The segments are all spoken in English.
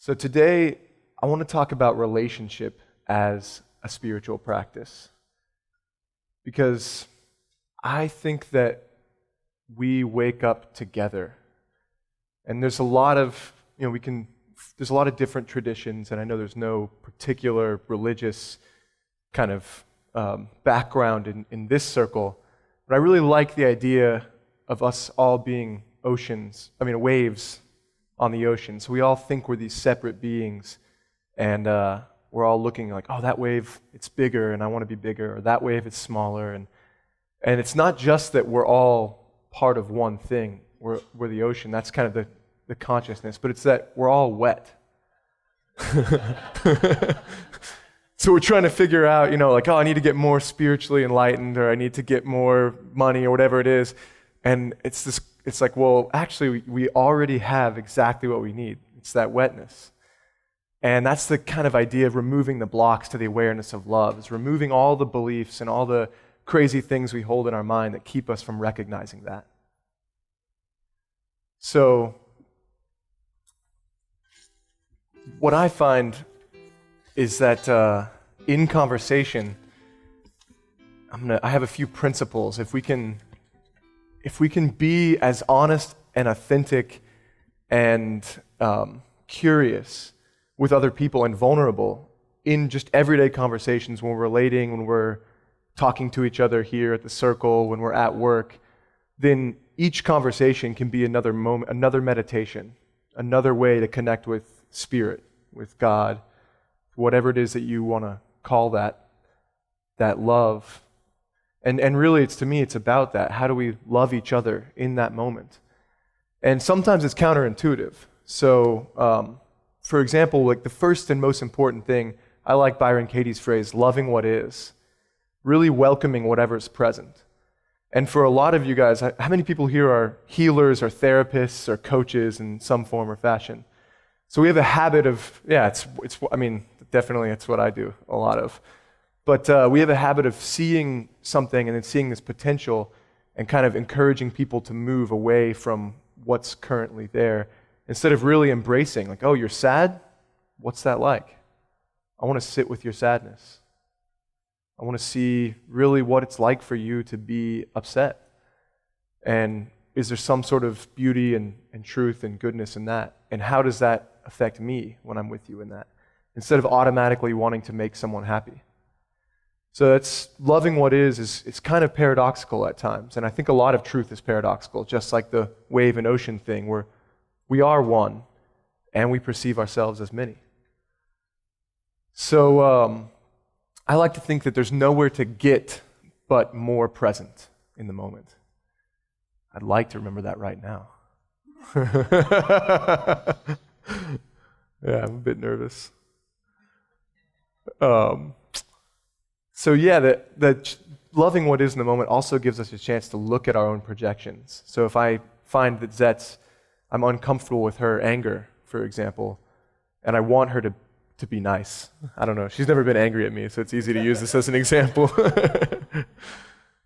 So today, I want to talk about relationship as a spiritual practice. Because I think that we wake up together. And there's a lot of, there's a lot of different traditions, and I know there's no particular religious kind of background in this circle, but I really like the idea of us all being waves on the ocean. So we all think we're these separate beings, and we're all looking like, oh, that wave, it's bigger, and I want to be bigger, or that wave, it's smaller. And it's not just that we're all part of one thing, we're the ocean, that's kind of the consciousness, but it's that we're all wet. So we're trying to figure out, I need to get more spiritually enlightened, or I need to get more money, or whatever it is. And it's like, well, actually, we already have exactly what we need. It's that wetness. And that's the kind of idea of removing the blocks to the awareness of love. It's removing all the beliefs and all the crazy things we hold in our mind that keep us from recognizing that. So, what I find is that in conversation, I have a few principles. If we can be as honest and authentic and curious with other people and vulnerable in just everyday conversations, when we're relating, when we're talking to each other here at the circle, when we're at work, then each conversation can be another moment, another meditation, another way to connect with Spirit, with God, whatever it is that you want to call that love. And really, to me, it's about that. How do we love each other in that moment? And sometimes it's counterintuitive. So, for example, like the first and most important thing, I like Byron Katie's phrase, loving what is, really welcoming whatever's present. And for a lot of you guys, how many people here are healers or therapists or coaches in some form or fashion? So we have a habit of, definitely it's what I do a lot of. But we have a habit of seeing something and then seeing this potential and kind of encouraging people to move away from what's currently there instead of really embracing, like, oh, you're sad? What's that like? I want to sit with your sadness. I want to see really what it's like for you to be upset. And is there some sort of beauty and truth and goodness in that? And how does that affect me when I'm with you in that? Instead of automatically wanting to make someone happy. So that's loving what is it's kind of paradoxical at times. And I think a lot of truth is paradoxical, just like the wave and ocean thing, where we are one and we perceive ourselves as many. So I like to think that there's nowhere to get but more present in the moment. I'd like to remember that right now. Yeah, I'm a bit nervous. So yeah, that loving what is in the moment also gives us a chance to look at our own projections. So if I find that I'm uncomfortable with her anger, for example, and I want her to be nice. I don't know, she's never been angry at me, so it's easy to use this as an example.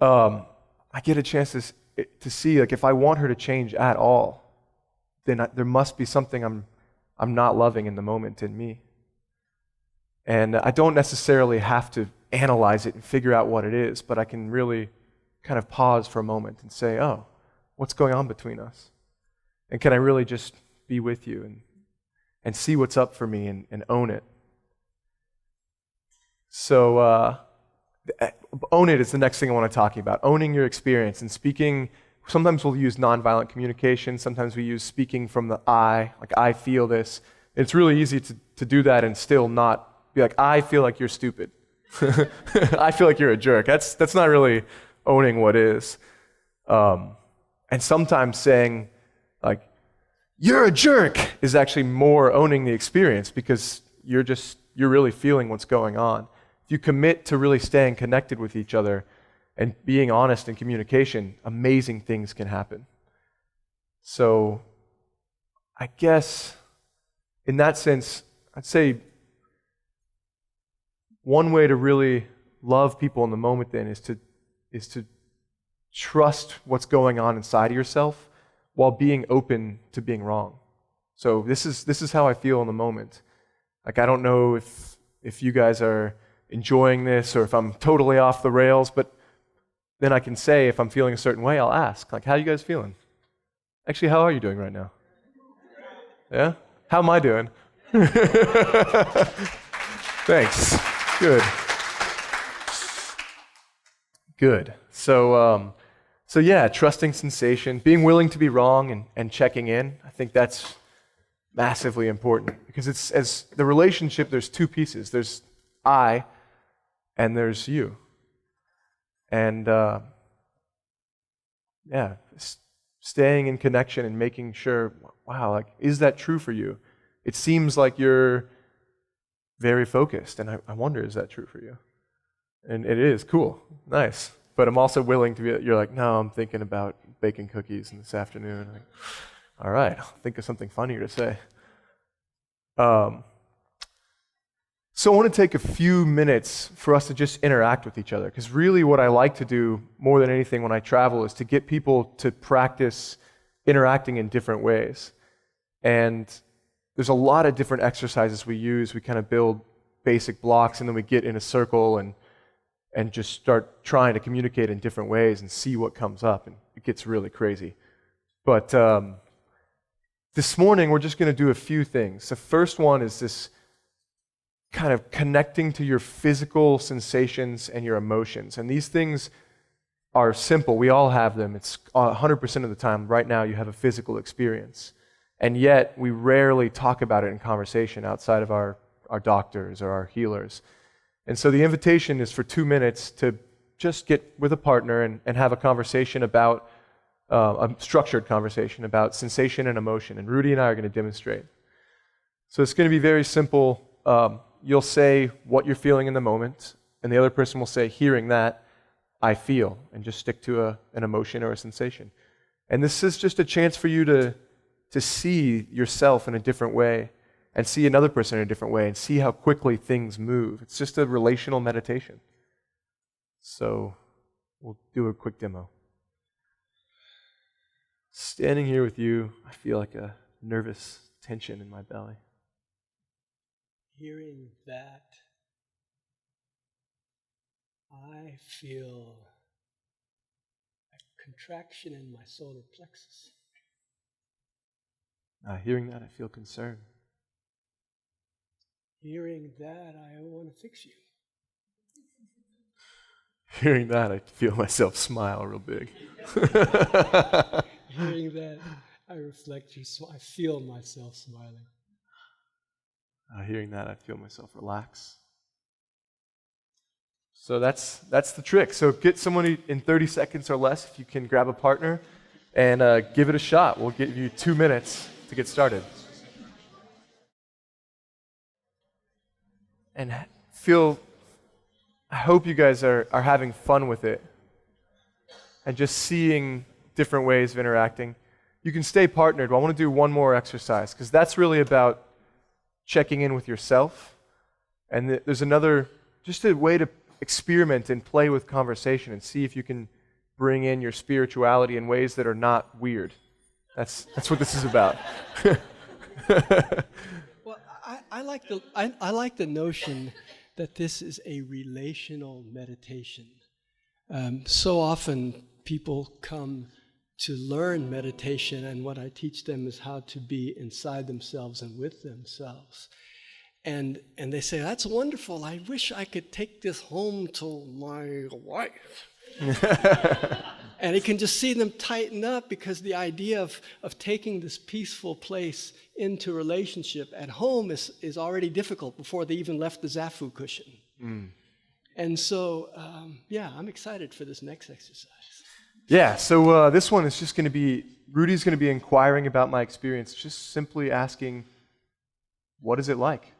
I get a chance to see, like, if I want her to change at all, then there must be something I'm not loving in the moment in me. And I don't necessarily have to analyze it and figure out what it is, but I can really kind of pause for a moment and say, oh, what's going on between us? And can I really just be with you and see what's up for me and own it? So own it is the next thing I want to talk about. Owning your experience and speaking. Sometimes we'll use nonviolent communication. Sometimes we use speaking from the I, like I feel this. It's really easy to do that and still not be like, I feel like you're stupid. I feel like you're a jerk. That's not really owning what is. And sometimes saying, like, you're a jerk is actually more owning the experience because you're really feeling what's going on. If you commit to really staying connected with each other and being honest in communication, amazing things can happen. So I guess in that sense, I'd say one way to really love people in the moment then is to trust what's going on inside of yourself while being open to being wrong. So this is how I feel in the moment. Like, I don't know if you guys are enjoying this or if I'm totally off the rails, but then I can say if I'm feeling a certain way, I'll ask, like, how are you guys feeling? Actually, how are you doing right now? Yeah? How am I doing? Thanks. Good. Good. So yeah, trusting sensation, being willing to be wrong and checking in. I think that's massively important because it's as the relationship. There's two pieces. There's I, and there's you. And yeah, staying in connection and making sure. Wow, like, is that true for you? It seems like you're very focused, and I wonder, is that true for you? And it is. Cool. Nice. But I'm also willing to be, you're like, no, I'm thinking about baking cookies this afternoon. Like, all right, I'll think of something funnier to say. So I want to take a few minutes for us to just interact with each other, because really what I like to do more than anything when I travel is to get people to practice interacting in different ways. And there's a lot of different exercises we use. We kind of build basic blocks, and then we get in a circle and just start trying to communicate in different ways and see what comes up, and it gets really crazy. But this morning, we're just going to do a few things. The first one is this kind of connecting to your physical sensations and your emotions. And these things are simple. We all have them. It's 100% of the time. Right now, you have a physical experience. And yet, we rarely talk about it in conversation outside of our doctors or our healers. And so the invitation is for 2 minutes to just get with a partner and have a conversation about, a structured conversation about sensation and emotion. And Rudy and I are going to demonstrate. So it's going to be very simple. You'll say what you're feeling in the moment, and the other person will say, hearing that, I feel, and just stick to an emotion or a sensation. And this is just a chance for you to see yourself in a different way, and see another person in a different way, and see how quickly things move. It's just a relational meditation. So we'll do a quick demo. Standing here with you, I feel like a nervous tension in my belly. Hearing that, I feel a contraction in my solar plexus. Hearing that, I feel concern. Hearing that, I want to fix you. Hearing that, I feel myself smile real big. Hearing that, I reflect you. I feel myself smiling. Hearing that, I feel myself relax. So that's the trick. So get someone in 30 seconds or less, if you can grab a partner, and give it a shot. We'll give you 2 minutes to get started. And I hope you guys are having fun with it and just seeing different ways of interacting. You can stay partnered, but I want to do one more exercise, because that's really about checking in with yourself. And there's another, just a way to experiment and play with conversation and see if you can bring in your spirituality in ways that are not weird. That's what this is about. Well, I like the notion that this is a relational meditation. So often people come to learn meditation, and what I teach them is how to be inside themselves and with themselves. And they say, that's wonderful. I wish I could take this home to my wife. And you can just see them tighten up, because the idea of taking this peaceful place into relationship at home is already difficult before they even left the Zafu cushion. Mm. And so, I'm excited for this next exercise. Yeah, so this one is just going to be, Rudy's going to be inquiring about my experience, just simply asking, what is it like?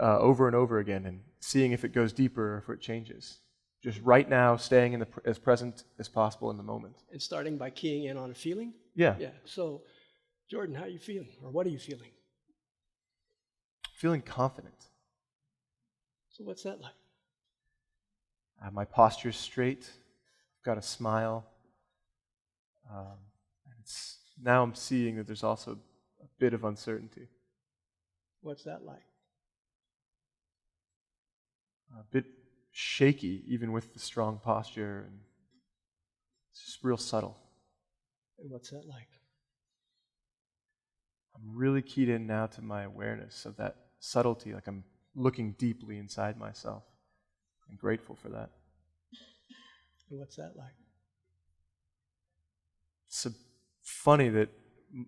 Over and over again, and seeing if it goes deeper or if it changes. Just right now, staying as present as possible in the moment. And starting by keying in on a feeling? Yeah. Yeah. So, Jordan, how are you feeling? Or what are you feeling? Feeling confident. So what's that like? My posture's straight. I've got a smile. Now I'm seeing that there's also a bit of uncertainty. What's that like? A bit shaky, even with the strong posture, and it's just real subtle. And what's that like? I'm really keyed in now to my awareness of that subtlety, like I'm looking deeply inside myself. I'm grateful for that. And what's that like? It's funny that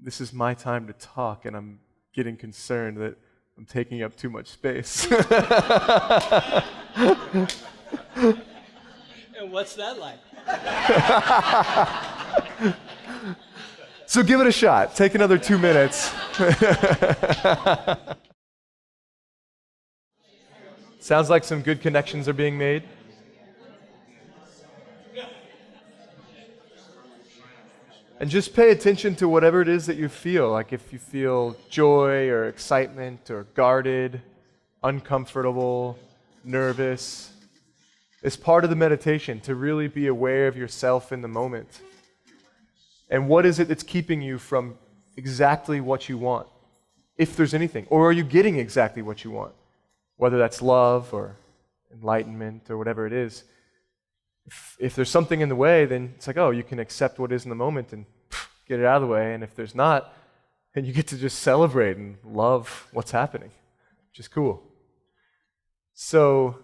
this is my time to talk, and I'm getting concerned that I'm taking up too much space. And what's that like? So give it a shot. Take another 2 minutes. Sounds like some good connections are being made. And just pay attention to whatever it is that you feel. Like if you feel joy or excitement or guarded, uncomfortable, nervous. It's part of the meditation to really be aware of yourself in the moment. And what is it that's keeping you from exactly what you want, if there's anything? Or are you getting exactly what you want? Whether that's love or enlightenment or whatever it is. If there's something in the way, then it's like, oh, you can accept what is in the moment and get it out of the way. And if there's not, then you get to just celebrate and love what's happening, which is cool. So,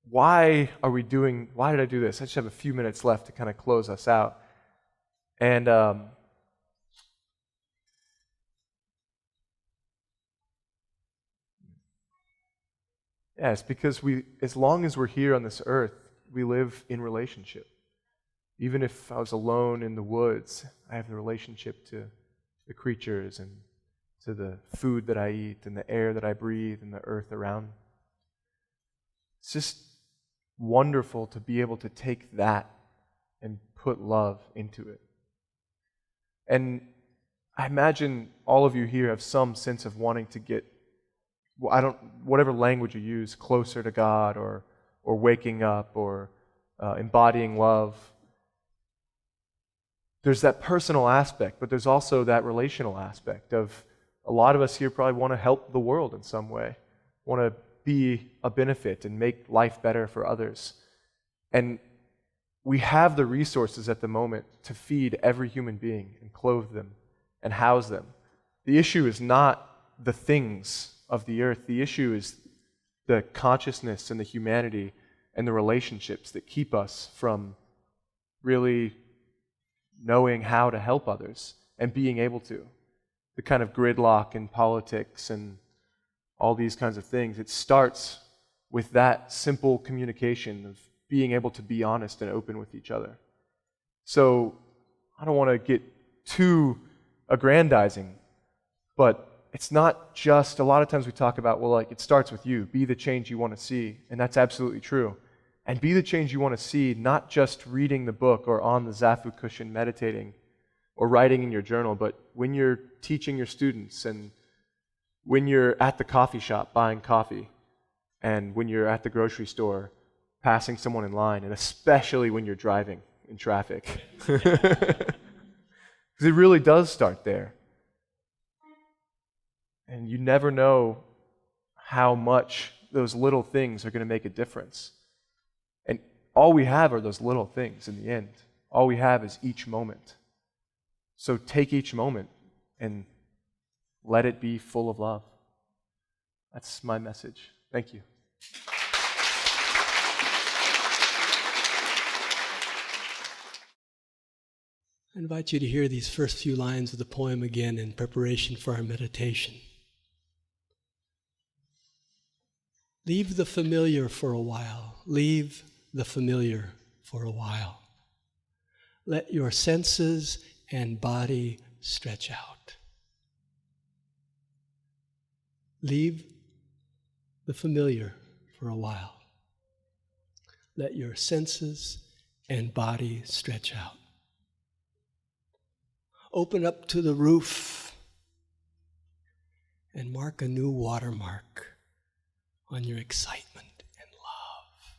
why did I do this? I just have a few minutes left to kind of close us out. And it's because as long as we're here on this earth, we live in relationship. Even if I was alone in the woods, I have the relationship to the creatures and to the food that I eat and the air that I breathe and the earth around me. It's just wonderful to be able to take that and put love into it. And I imagine all of you here have some sense of wanting to get, whatever language you use, closer to God or waking up or embodying love. There's that personal aspect, but there's also that relational aspect of a lot of us here probably want to help the world in some way, want to be a benefit and make life better for others. And we have the resources at the moment to feed every human being and clothe them and house them. The issue is not the things of the earth. The issue is the consciousness and the humanity and the relationships that keep us from really knowing how to help others and being able to. The kind of gridlock in politics and all these kinds of things, it starts with that simple communication of being able to be honest and open with each other. So I don't want to get too aggrandizing, but it's not just, a lot of times we talk about, well, like it starts with you, be the change you want to see, and that's absolutely true. And be the change you want to see, not just reading the book or on the Zafu cushion meditating or writing in your journal, but when you're teaching your students and when you're at the coffee shop buying coffee and when you're at the grocery store passing someone in line, and especially when you're driving in traffic. Because it really does start there. And you never know how much those little things are going to make a difference. And all we have are those little things in the end. All we have is each moment. So take each moment and let it be full of love. That's my message. Thank you. I invite you to hear these first few lines of the poem again in preparation for our meditation. Leave the familiar for a while. Leave the familiar for a while. Let your senses and body stretch out. Leave the familiar for a while. Let your senses and body stretch out. Open up to the roof and mark a new watermark on your excitement and love.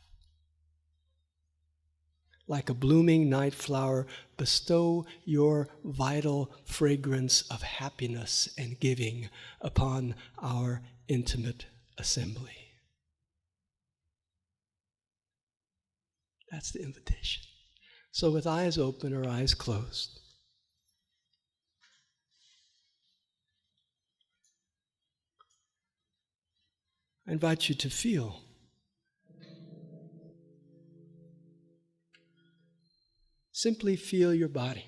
Like a blooming night flower, bestow your vital fragrance of happiness and giving upon our intimate assembly. That's the invitation. So with eyes open or eyes closed, I invite you to feel. Simply feel your body.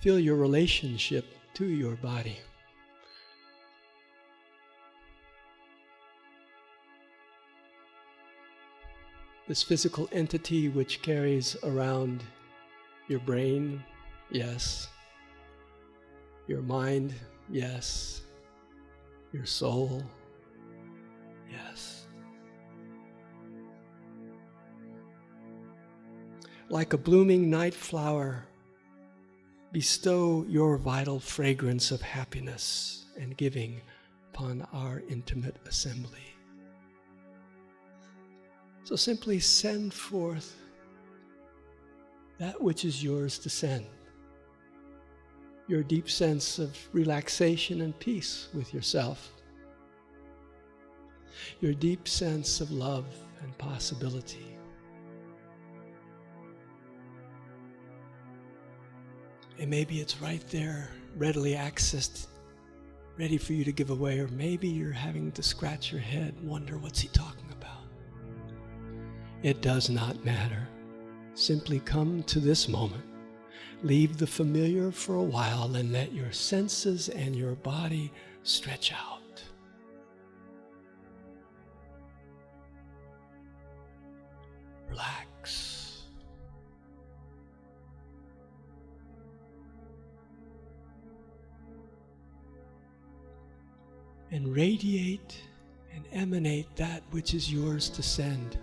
Feel your relationship to your body. This physical entity which carries around your brain, yes. Your mind, yes. Your soul, yes. Like a blooming night flower, bestow your vital fragrance of happiness and giving upon our intimate assembly. So simply send forth that which is yours to send. Your deep sense of relaxation and peace with yourself. Your deep sense of love and possibility. And maybe it's right there, readily accessed, ready for you to give away, or maybe you're having to scratch your head and wonder, what's he talking about? It does not matter. Simply come to this moment. Leave the familiar for a while and let your senses and your body stretch out. Relax. And radiate and emanate that which is yours to send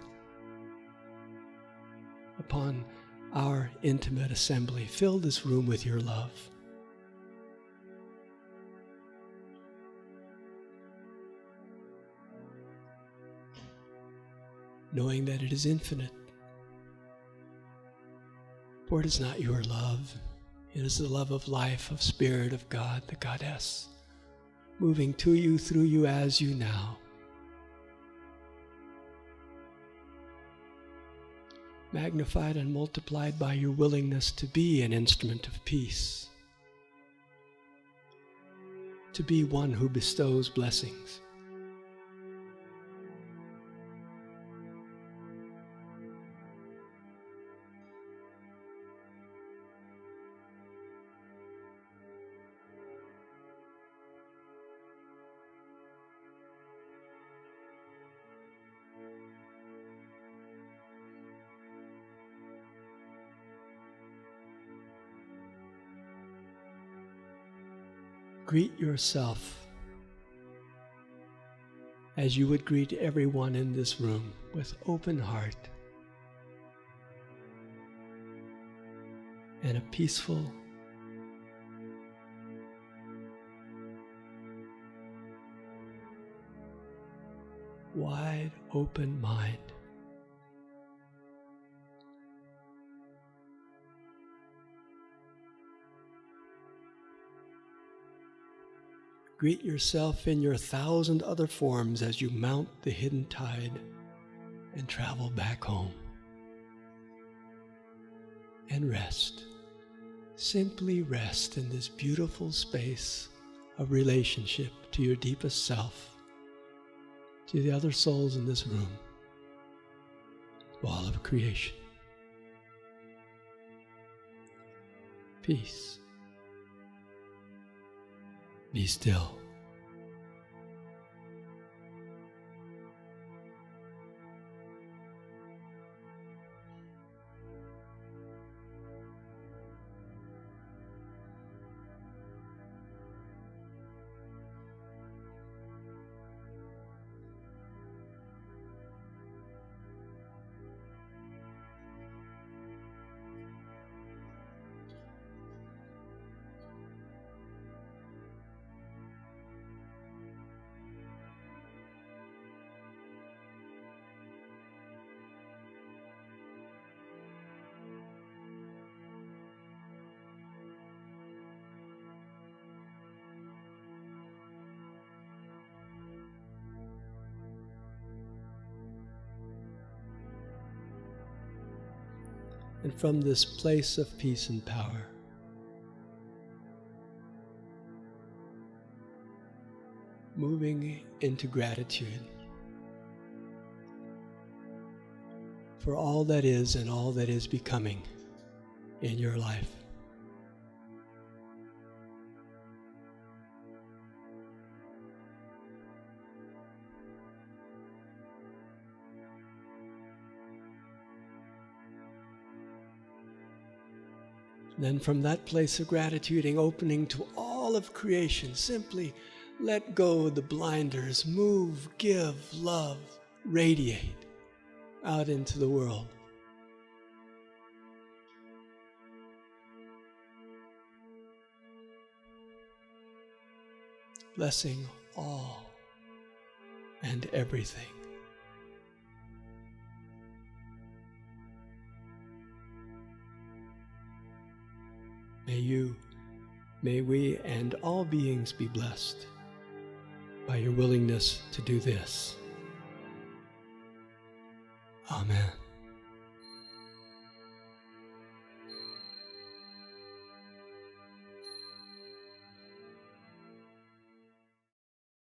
upon our intimate assembly. Fill this room with your love. Knowing that it is infinite. For it is not your love. It is the love of life, of Spirit, of God, the Goddess, moving to you, through you, as you now. Magnified and multiplied by your willingness to be an instrument of peace, to be one who bestows blessings. Greet yourself as you would greet everyone in this room, with open heart and a peaceful, wide open mind. Greet yourself in your 1,000 other forms as you mount the hidden tide and travel back home. And rest. Simply rest in this beautiful space of relationship to your deepest self, to the other souls in this room, to all of creation. Peace. Be still. And from this place of peace and power, moving into gratitude for all that is and all that is becoming in your life. Then from that place of gratitude and opening to all of creation, simply let go of the blinders, move, give, love, radiate out into the world. Blessing all and everything. May we and all beings be blessed by your willingness to do this. Amen.